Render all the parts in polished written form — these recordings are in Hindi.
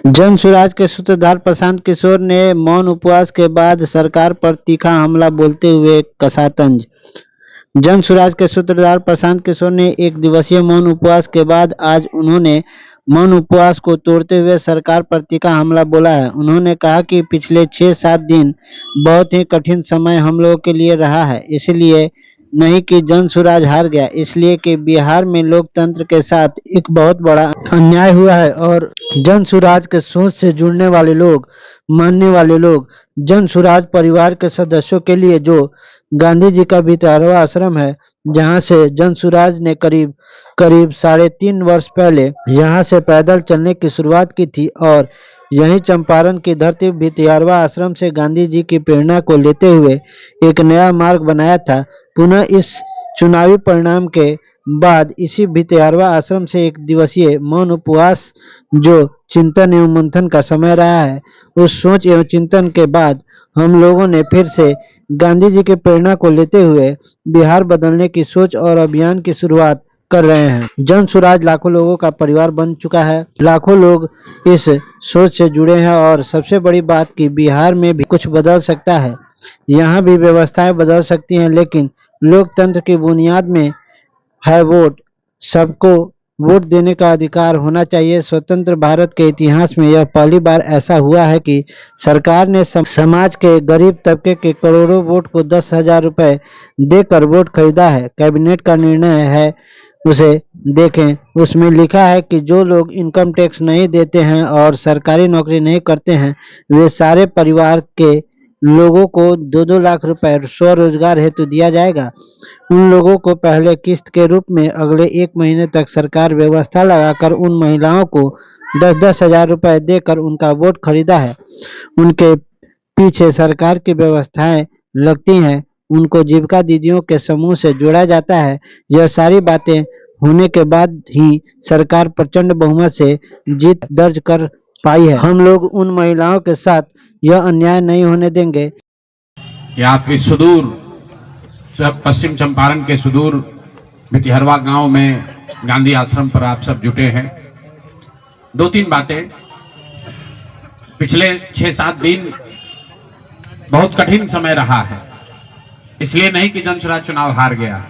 जन सुराज के सूत्रधार प्रशांत किशोर ने मौन उपवास के बाद सरकार पर तीखा हमला बोलते हुए कसा तंज। जन सुराज के सूत्रधार प्रशांत किशोर ने एक दिवसीय मौन उपवास के बाद आज उन्होंने मौन उपवास को तोड़ते हुए सरकार पर तीखा हमला बोला है। उन्होंने कहा कि पिछले 6-7 दिन बहुत ही कठिन समय हम लोगों के लिए रहा है, इसलिए नहीं कि जन सुराज हार गया, इसलिए कि बिहार में लोकतंत्र के साथ एक बहुत बड़ा अन्याय हुआ है और जन सुराज के सोच से जुड़ने वाले लोग, मानने वाले लोग, जन सुराज परिवार के सदस्यों के लिए जो गांधी जी का भितरवा आश्रम है, जहां से जन सुराज ने करीब करीब 3.5 वर्ष पहले यहां से पैदल चलने की शुरुआत की थी और यहीं चंपारण की धरती भितियारवा आश्रम से गांधी जी की प्रेरणा को लेते हुए एक नया मार्ग बनाया था। पुनः इस चुनावी परिणाम के बाद इसी भितियारवा आश्रम से एक दिवसीय मौन उपवास जो चिंतन एवं मंथन का समय रहा है, उस सोच एवं चिंतन के बाद हम लोगों ने फिर से गांधी जी की प्रेरणा को लेते हुए बिहार बदलने की सोच और अभियान की शुरुआत कर रहे हैं। जन सुराज लाखों लोगों का परिवार बन चुका है, लाखों लोग इस सोच से जुड़े हैं और सबसे बड़ी बात कि बिहार में भी कुछ बदल सकता है, यहाँ भी व्यवस्थाएं बदल सकती हैं, लेकिन लोकतंत्र की बुनियाद में है वोट। सबको वोट देने का अधिकार होना चाहिए। स्वतंत्र भारत के इतिहास में यह पहली बार ऐसा हुआ है कि सरकार ने समाज के गरीब तबके के करोड़ों वोट को 10,000 रुपए देकर वोट खरीदा है। कैबिनेट का निर्णय है, उसे देखें, उसमें लिखा है कि जो लोग इनकम टैक्स नहीं देते हैं और सरकारी नौकरी नहीं करते हैं, वे सारे परिवार के लोगों को 2-2 लाख रुपए स्वरोजगार हेतु दिया जाएगा। उन लोगों को पहले किस्त के रूप में अगले 1 महीने तक सरकार व्यवस्था लगाकर उन महिलाओं को 10-10 हजार रुपए देकर उनका वोट खरीदा है। उनके पीछे सरकार की व्यवस्थाएं लगती हैं, उनको जीविका दीदियों के समूह से जोड़ा जाता है। यह सारी बातें होने के बाद ही सरकार प्रचंड बहुमत से जीत दर्ज कर पाई है। हम लोग उन महिलाओं के साथ यह अन्याय नहीं होने देंगे। आपके सुदूर पश्चिम चंपारण के सुदूर भितिहरवा गांव में गांधी आश्रम पर आप सब जुटे हैं। 2-3 बातें। पिछले 6-7 दिन बहुत कठिन समय रहा है, इसलिए नहीं कि जन सुराज चुनाव हार गया,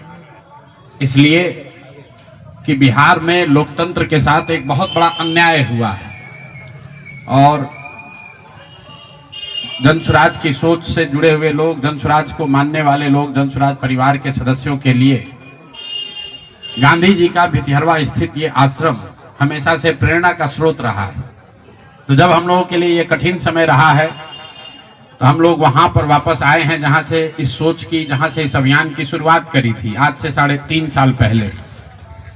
इसलिए कि बिहार में लोकतंत्र के साथ एक बहुत बड़ा अन्याय हुआ है और जन सुराज की सोच से जुड़े हुए लोग, जन सुराज को मानने वाले लोग, जन सुराज परिवार के सदस्यों के लिए गांधी जी का भितिहरवा स्थित ये आश्रम हमेशा से प्रेरणा का स्रोत रहा है। तो जब हम लोगों के लिए ये कठिन समय रहा है तो हम लोग वहां पर वापस आए हैं जहां से इस सोच की, जहां से इस अभियान की शुरुआत करी थी आज से 3.5 साल पहले।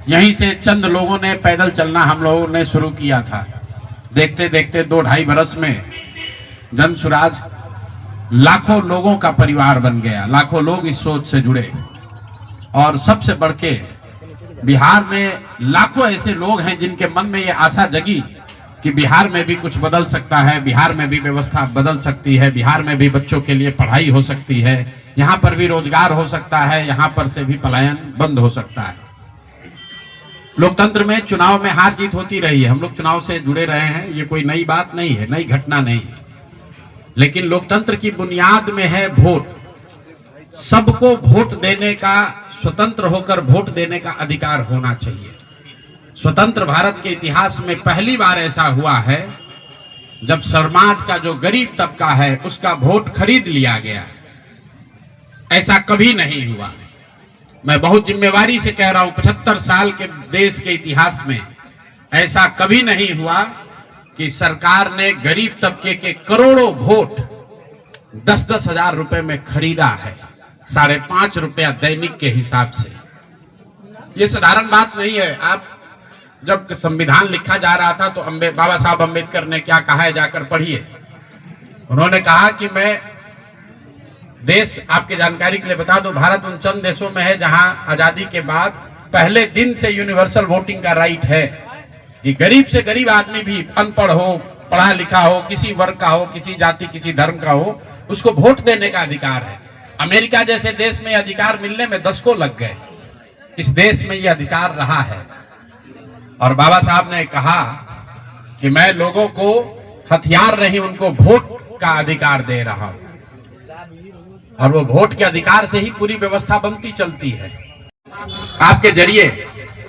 यहीं से चंद लोगों ने पैदल चलना हम लोगों ने शुरू किया था। देखते देखते 2-2.5 बरस में जन सुराज लाखों लोगों का परिवार बन गया, लाखों लोग इस सोच से जुड़े और सबसे बढ़ के बिहार में लाखों ऐसे लोग हैं जिनके मन में ये आशा जगी कि बिहार में भी कुछ बदल सकता है, बिहार में भी व्यवस्था बदल सकती है, बिहार में भी बच्चों के लिए पढ़ाई हो सकती है, यहाँ पर भी रोजगार हो सकता है, यहाँ पर से भी पलायन बंद हो सकता है। लोकतंत्र में चुनाव में हार जीत होती रही है, हम लोग चुनाव से जुड़े रहे हैं, ये कोई नई बात नहीं है, नई घटना नहीं है, लेकिन लोकतंत्र की बुनियाद में है वोट। सबको वोट देने का, स्वतंत्र होकर वोट देने का अधिकार होना चाहिए। स्वतंत्र भारत के इतिहास में पहली बार ऐसा हुआ है जब समाज का जो गरीब तबका है उसका वोट खरीद लिया गया। ऐसा कभी नहीं हुआ। मैं बहुत जिम्मेवारी से कह रहा हूं, 75 साल के देश के इतिहास में ऐसा कभी नहीं हुआ कि सरकार ने गरीब तबके के करोड़ों वोट 10-10 हजार रुपए में खरीदा है, 5.5 रुपया दैनिक के हिसाब से। ये साधारण बात नहीं है। आप जब संविधान लिखा जा रहा था तो बाबा साहब अम्बेडकर ने क्या कहा है, जाकर पढ़िए। उन्होंने कहा कि मैं देश, आपके जानकारी के लिए बता दूं, भारत उन चंद देशों में है जहां आजादी के बाद पहले दिन से यूनिवर्सल वोटिंग का राइट है कि गरीब से गरीब आदमी भी, अनपढ़ हो, पढ़ा लिखा हो, किसी वर्ग का हो, किसी जाति किसी धर्म का हो, उसको वोट देने का अधिकार है। अमेरिका जैसे देश में अधिकार मिलने में 10 को लग गए, इस देश में यह अधिकार रहा है। और बाबा साहब ने कहा कि मैं लोगों को हथियार नहीं, उनको वोट का अधिकार दे रहा हूं, और वो वोट के अधिकार से ही पूरी व्यवस्था बनती चलती है। आपके जरिए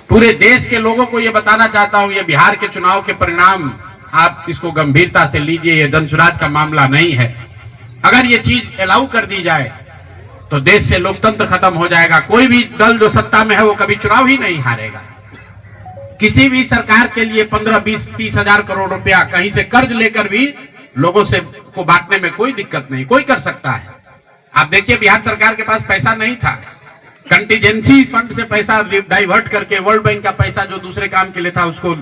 पूरे देश के लोगों को ये बताना चाहता हूं, ये बिहार के चुनाव के परिणाम आप इसको गंभीरता से लीजिए, ये जनसुराज का मामला नहीं है। अगर ये चीज अलाउ कर दी जाए तो देश से लोकतंत्र खत्म हो जाएगा। कोई भी दल जो सत्ता में है वो कभी चुनाव ही नहीं हारेगा। किसी भी सरकार के लिए 15, 20, 30 हजार करोड़ रुपया कहीं से कर्ज लेकर भी लोगों से को बांटने में कोई दिक्कत नहीं, कोई कर सकता है। आप देखिए बिहार सरकार के पास पैसा नहीं था, कंटीजेंसी फंड से पैसा डाइवर्ट करके, वर्ल्ड बैंक का पैसा जो दूसरे काम के लिए था उसको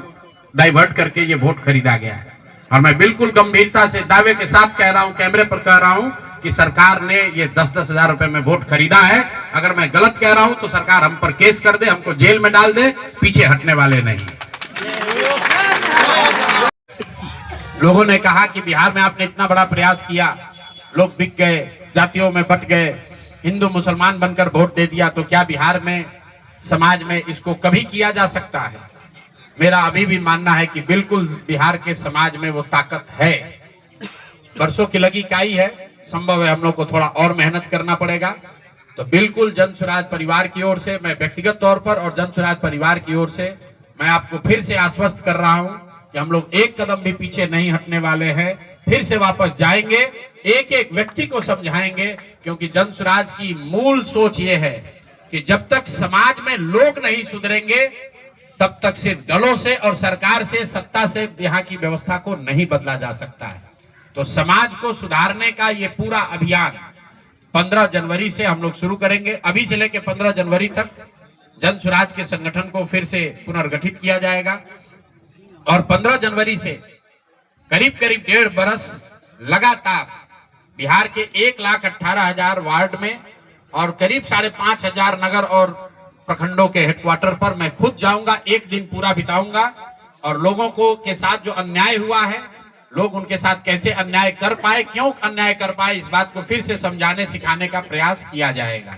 डाइवर्ट करके ये वोट खरीदा गया है। और मैं बिल्कुल गंभीरता से दावे के साथ कह रहा हूं, कैमरे पर कह रहा हूं कि सरकार ने ये 10-10 हजार रुपए में वोट खरीदा है। अगर मैं गलत कह रहा हूं तो सरकार हम पर केस कर दे, हमको जेल में डाल दे, पीछे हटने वाले नहीं। लोगों ने कहा कि बिहार में आपने इतना बड़ा प्रयास किया, लोग बिक गए, जातियों में बट गए, हिंदू मुसलमान बनकर वोट दे दिया, तो क्या बिहार में समाज में इसको कभी किया जा सकता है? मेरा अभी भी मानना है कि बिल्कुल बिहार के समाज में वो ताकत है। वर्षों की लगी काई है, संभव है हम लोग को थोड़ा और मेहनत करना पड़ेगा। तो बिल्कुल जनसुराज परिवार की ओर से, मैं व्यक्तिगत तौर पर और जनसुराज परिवार की ओर से मैं आपको फिर से आश्वस्त कर रहा हूं कि हम लोग एक कदम भी पीछे नहीं हटने वाले हैं, फिर से वापस जाएंगे, एक एक व्यक्ति को समझाएंगे, क्योंकि जनसुराज की मूल सोच ये है कि जब तक समाज में लोग नहीं सुधरेंगे तब तक सिर्फ दलों से और सरकार से, सत्ता से यहाँ की व्यवस्था को नहीं बदला जा सकता है। तो समाज को सुधारने का ये पूरा अभियान 15 जनवरी से हम लोग शुरू करेंगे। अभी से लेकर 15 जनवरी तक जनसुराज के संगठन को फिर से पुनर्गठित किया जाएगा और 15 जनवरी से करीब करीब 1.5 बरस लगातार बिहार के 1,18,000 वार्ड में और करीब 5,500 नगर और प्रखंडों के हेडक्वार्टर पर मैं खुद जाऊंगा, एक दिन पूरा बिताऊंगा और लोगों को के साथ जो अन्याय हुआ है, लोग उनके साथ कैसे अन्याय कर पाए, क्यों अन्याय कर पाए, इस बात को फिर से समझाने सिखाने का प्रयास किया जाएगा।